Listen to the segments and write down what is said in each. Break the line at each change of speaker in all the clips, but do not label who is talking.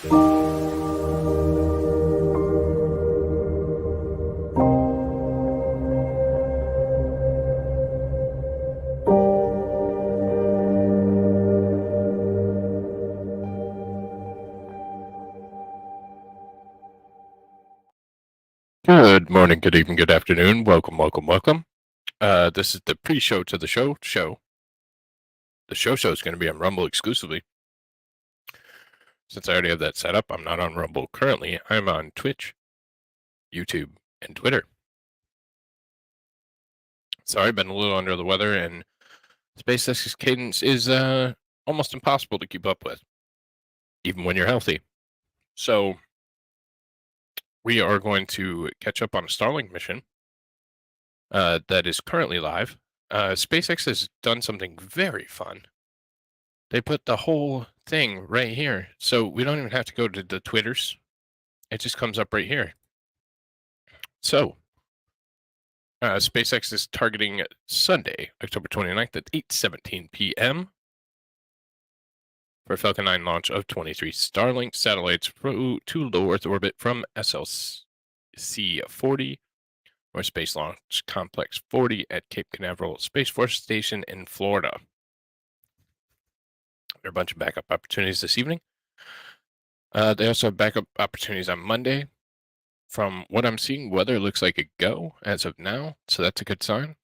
Good morning, good evening, good afternoon. Welcome. This is the pre-show to the show. The show is going to be on Rumble exclusively. Since I already have that set up, I'm not on Rumble currently. I'm on Twitch, YouTube, and Twitter. Sorry, I've been a little under the weather, and SpaceX's cadence is almost impossible to keep up with, even when you're healthy. So we are going to catch up on a Starlink mission that is currently live. SpaceX has done something very fun. They put the whole thing right here, so we don't even have to go to the Twitters. It just comes up right here. So, SpaceX is targeting Sunday, October 29th at 8:17 p.m. for a Falcon 9 launch of 23 Starlink satellites to low Earth orbit from SLC-40 or Space Launch Complex 40 at Cape Canaveral Space Force Station in Florida. There are a bunch of backup opportunities this evening. They also have backup opportunities on Monday. From what I'm seeing, weather looks like a go as of now, so that's a good sign.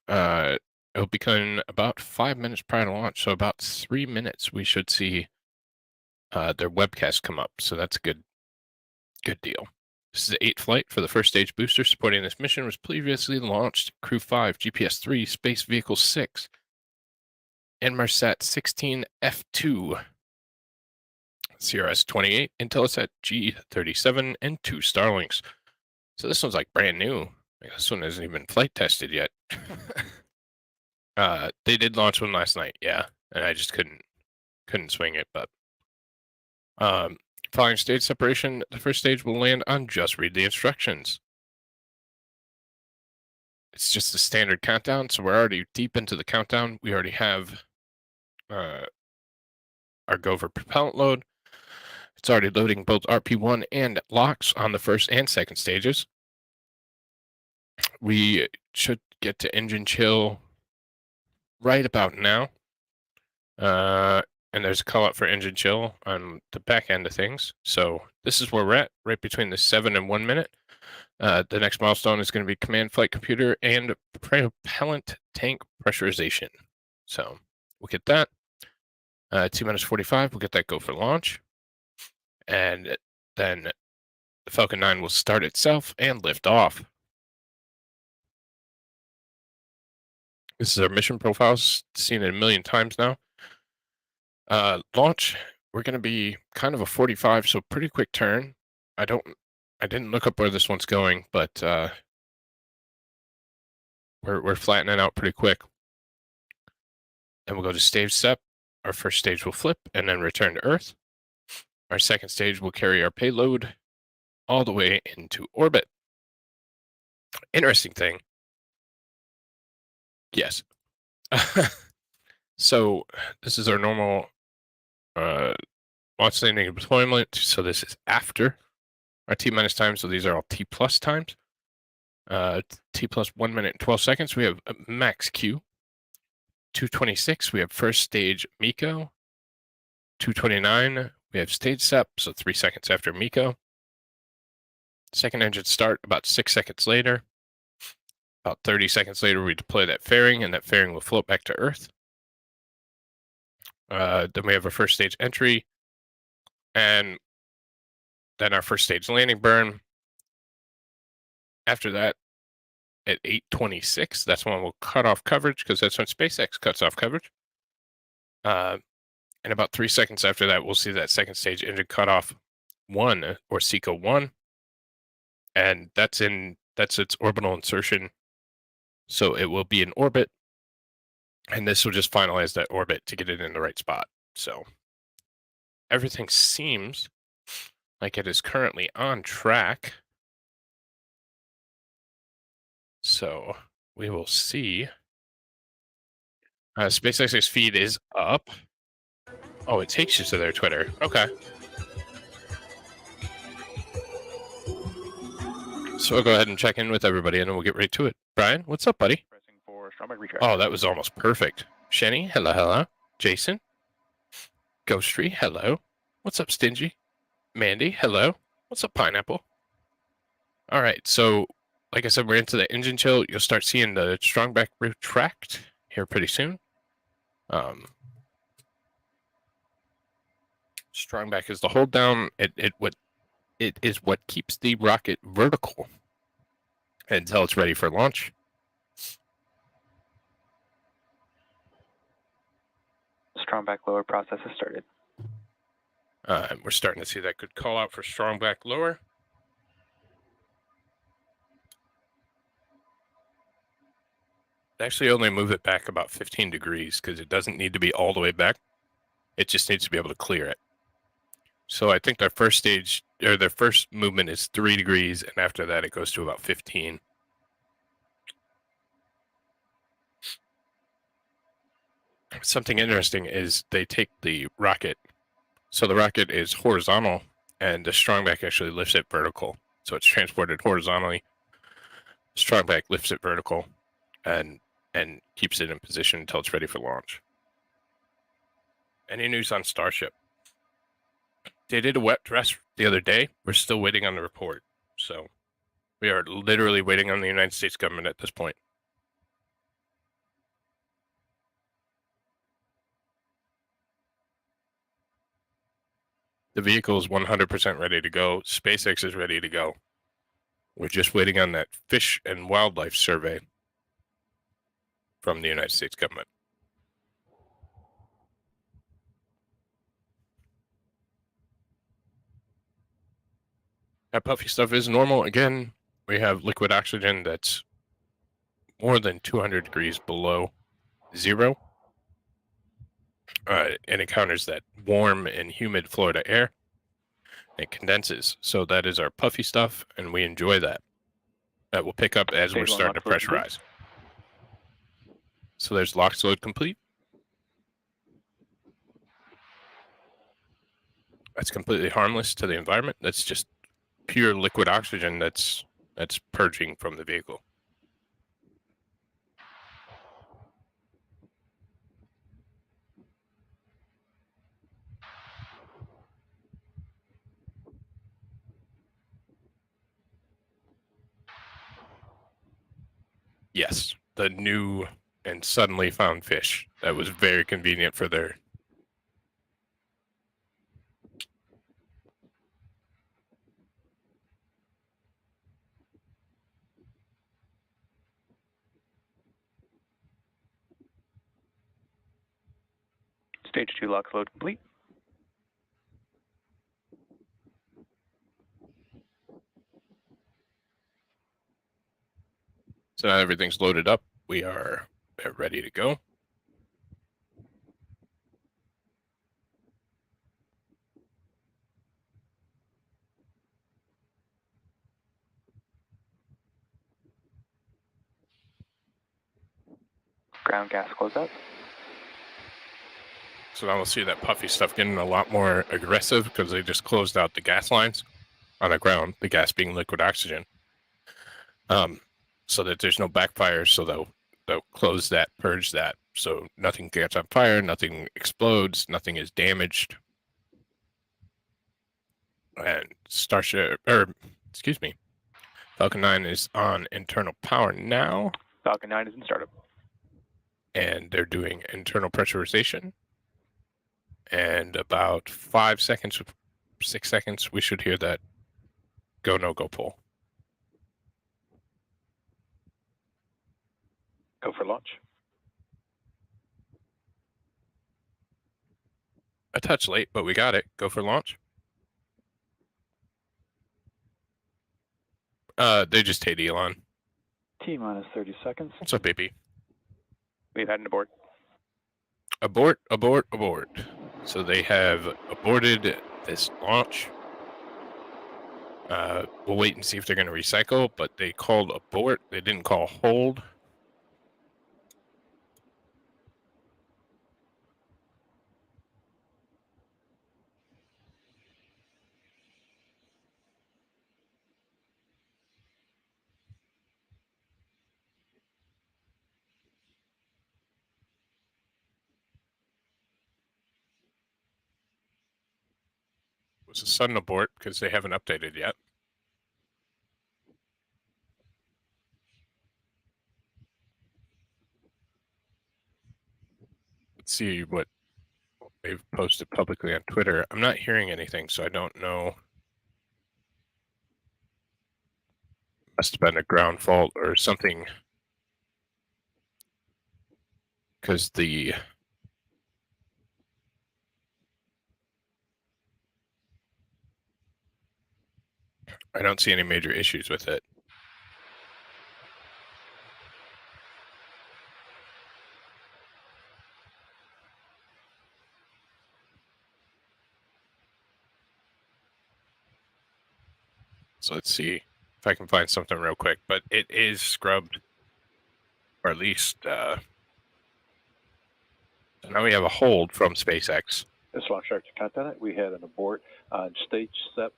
It'll be coming about 5 minutes prior to launch, so about 3 minutes we should see their webcast come up, so that's a good deal. This is the 8th flight for the first stage booster supporting this mission. Was previously launched Crew 5, GPS 3, Space Vehicle 6, Inmarsat I6-F2, CRS-28, Intelsat G-37, and 2 Starlinks. So this one's like brand new. This one isn't even flight tested yet. They did launch one last night, yeah, and I just couldn't swing it. But following stage separation, the first stage will land on just read the instructions. It's just a standard countdown, so we're already deep into the countdown. We already have our go for propellant load. It's already loading both RP1 and LOX on the first and second stages. We should get to engine chill right about now. And there's a call out for engine chill on the back end of things. So this is where we're at, right between the 7 and 1 minute. The next milestone is going to be command flight computer and propellant tank pressurization. So we'll get that. 2 minutes 45, we'll get that go for launch. And then the Falcon 9 will start itself and lift off. This is our mission profiles, seen it a million times now. Launch, we're going to be kind of a 45, so pretty quick turn. I didn't look up where this one's going, but we're flattening out pretty quick. Then we'll go to stage step. Our first stage will flip and then return to Earth. Our second stage will carry our payload all the way into orbit. Interesting thing. Yes. So this is our normal launch landing and deployment. So this is after our T-minus time. So these are all T+ times. T+ 1 minute and 12 seconds. We have max Q. 2:26. We have first stage MECO. 2:29. We have stage step. So 3 seconds after MECO. Second engine start about 6 seconds later. About 30 seconds later, we deploy that fairing, and that fairing will float back to Earth. Then we have our first stage entry, and then our first stage landing burn. After that, at 8:26, that's when we'll cut off coverage, because that's when SpaceX cuts off coverage. And about 3 seconds after that, we'll see that second stage engine cutoff 1, or SECO 1, and that's its orbital insertion. So it will be in orbit, and this will just finalize that orbit to get it in the right spot. So everything seems like it is currently on track. So we will see. SpaceX's feed is up. Oh, it takes you to their Twitter. Okay. So I'll go ahead and check in with everybody, and then we'll get right to it. Brian, what's up, buddy?
Pressing for strongback retract.
Oh, that was almost perfect. Shenny, hello, hello. Jason, Ghostry, hello. What's up, Stingy? Mandy, hello. What's up, Pineapple? All right, so like I said, we're into the engine chill. You'll start seeing the strongback retract here pretty soon. Strongback is the hold down. It is what keeps the rocket vertical until it's ready for launch.
Strongback lower process has started.
We're starting to see that good call out for strongback lower. Actually, only move it back about 15 degrees because it doesn't need to be all the way back. It just needs to be able to clear it. So I think their first stage or their first movement is 3 degrees, and after that it goes to about 15. Something interesting is they take the rocket. So the rocket is horizontal, and the strongback actually lifts it vertical. So it's transported horizontally. Strongback lifts it vertical, and keeps it in position until it's ready for launch. Any news on Starship? They did a wet dress the other day. We're still waiting on the report. So we are literally waiting on the United States government at this point. The vehicle is 100% ready to go. SpaceX is ready to go. We're just waiting on that fish and wildlife survey from the United States government. That puffy stuff is normal. Again, we have liquid oxygen that's more than 200 degrees below zero. It encounters that warm and humid Florida air. It condenses. So that is our puffy stuff, and we enjoy that. That will pick up as we're starting to pressurize. So there's LOX load complete. That's completely harmless to the environment. That's just pure liquid oxygen that's purging from the vehicle. Yes, the new and suddenly found fish. That was very convenient for their...
Stage 2 LOX load complete.
So now everything's loaded up. We are ready to go.
Ground gas closeout.
So now we'll see that puffy stuff getting a lot more aggressive because they just closed out the gas lines on the ground, the gas being liquid oxygen. So that there's no backfires, so they'll close that, purge that, so nothing gets on fire, nothing explodes, nothing is damaged. And Falcon 9 is on internal power now.
Falcon 9 is in startup.
And they're doing internal pressurization. And about 5 seconds, 6 seconds, we should hear that go, no go pull.
Go for launch.
A touch late, but we got it. Go for launch. They just hit Elon.
T minus 30 seconds.
What's up, baby?
We've had an abort.
Abort, abort, abort. So they have aborted this launch. We'll wait and see if they're going to recycle, but they called abort. They didn't call hold. was a sudden abort because they haven't updated yet. Let's see what they've posted publicly on Twitter. I'm not hearing anything, so I don't know. Must have been a ground fault or something, because I don't see any major issues with it. So let's see if I can find something real quick, but it is scrubbed, or at least, so now we have a hold from SpaceX.
This Launch Director content it. We had an abort on stage SEP,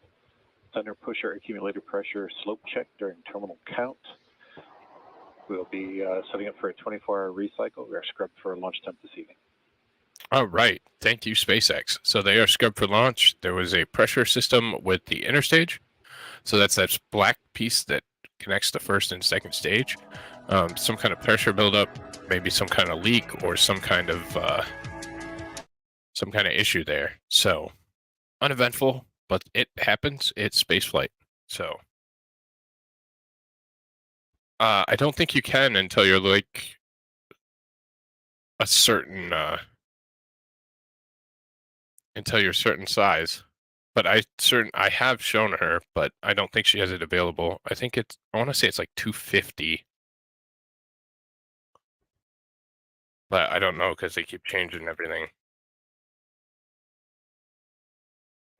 center pusher accumulator pressure slope check during terminal count. We'll be setting up for a 24-hour recycle. We are scrubbed for launch temp this evening.
All right. Thank you, SpaceX. So they are scrubbed for launch. There was a pressure system with the interstage. So that's that black piece that connects the first and second stage. Some kind of pressure buildup, maybe some kind of leak or some kind of issue there. So uneventful, but it happens. It's spaceflight. So I don't think you can until you're like a certain until you're a certain size. But I have shown her, but I don't think she has it available. I think I want to say it's like 250. But I don't know because they keep changing everything.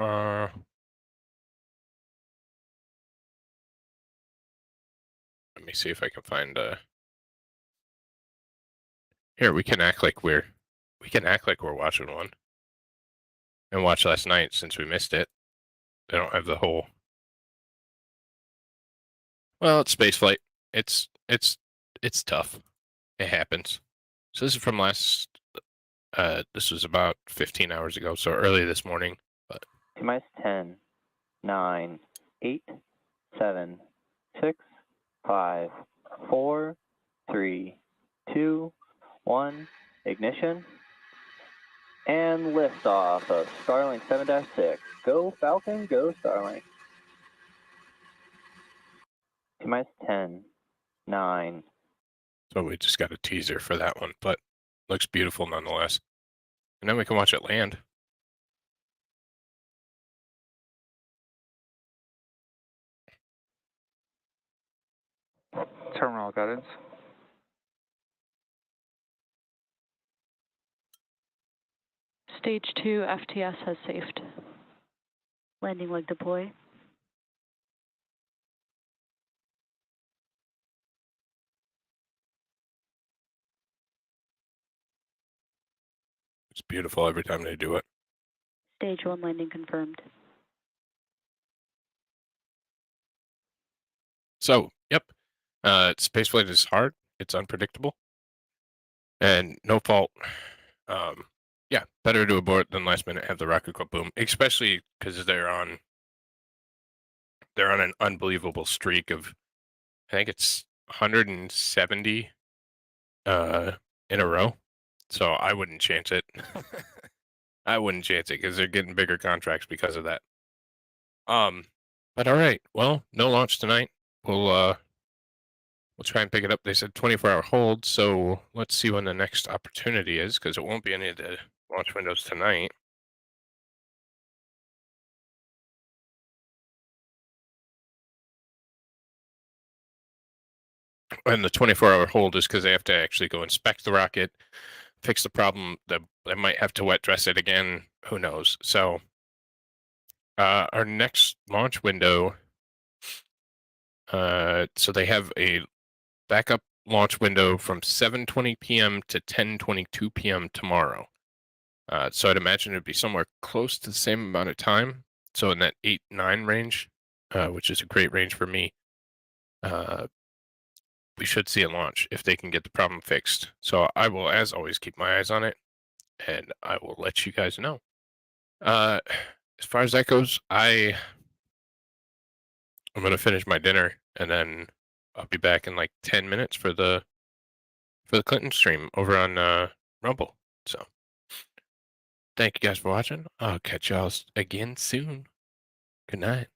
Let me see if I can find here, we can act like we're watching one. And watch last night since we missed it. They don't have the whole. Well, it's spaceflight. It's tough. It happens. So this is from last. This was about 15 hours ago, so early this morning. But
T-minus 10, 9, 8, 7, 6, 5, 4, 3, 2, 1, ignition, and liftoff of Starlink 7-6. Go Falcon, go Starlink. T-minus 10, 9.
So we just got a teaser for that one, but looks beautiful nonetheless. And then we can watch it land.
Terminal guidance.
Stage 2 FTS has safed. Landing leg deploy.
It's beautiful every time they do it.
Stage 1 landing confirmed.
So, yep. Spaceflight is hard. It's unpredictable. And no fault. Yeah, better to abort than last minute have the rocket go boom, especially because they're on an unbelievable streak of, I think it's 170 in a row. So I wouldn't chance it. I wouldn't chance it because they're getting bigger contracts because of that. But all right, well, no launch tonight. We'll try and pick it up. They said 24-hour hold, so let's see when the next opportunity is, because it won't be any of the launch windows tonight. And the 24-hour hold is because they have to actually go inspect the rocket, fix the problem. They might have to wet dress it again. Who knows? So our next launch window, so they have a backup launch window from 7:20 p.m. to 10:22 p.m. tomorrow. So I'd imagine it'd be somewhere close to the same amount of time. So in that 8-9 range, which is a great range for me, we should see a launch if they can get the problem fixed. So I will, as always, keep my eyes on it, and I will let you guys know. as far as that goes, I'm gonna finish my dinner and then I'll be back in like 10 minutes for the Clinton stream over on Rumble. So thank you guys for watching. I'll catch y'all again soon. Good night.